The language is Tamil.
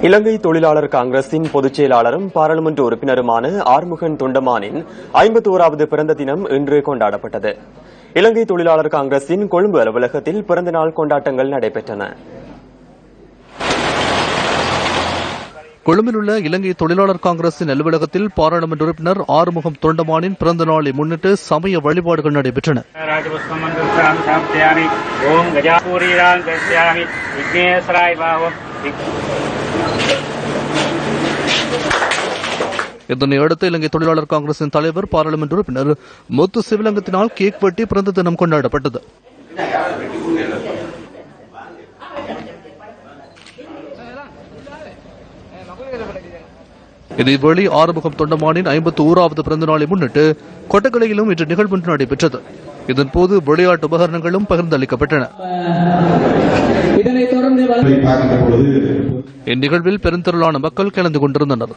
இலங்கை தொழிலாளர் காங்கிரசின் பொதுச் செயலாளரும் பாராளுமன்ற உறுப்பினருமான ஆறுமுகன் தொண்டமானின் 51வது பிறந்த தினம் இன்று கொண்டாடப்பட்டது. இலங்கை தொழிலாளர் காங்கிரசின் கொழும்பு அலுவலகத்தில் பிறந்தநாள் கொண்டாட்டங்கள் நடைபெற்றன. கொழும்பில் உள்ள இலங்கை தொழிலாளர் காங்கிரசின் அலுவலகத்தில் பாராளுமன்ற உறுப்பினர் ஆறுமுகம் தொண்டமானின் பிறந்த நாளை முன்னிட்டு சமய வழிபாடுகள் நடைபெற்றன. இதனையடுத்து இலங்கை தொழிலாளர் காங்கிரசின் தலைவர் பாராளுமன்ற உறுப்பினர் முத்து சிவலிங்கத்தினால் கேக் வெட்டி பிறந்த தினம் கொண்டாடப்பட்டது. இதேவேளை ஆறுமுகம் தொண்டமானின் 51வது பிறந்த நாளை முன்னிட்டு கொட்டக்கலையிலும் இன்று நிகழ்வு நடைபெற்றது. இதன்போது விளையாட்டு உபகரணங்களும் பகிர்ந்தளிக்கப்பட்டன. இந்நிகழ்வில் பெருந்திரளான மக்கள் கலந்து கொண்டிருந்தனர்.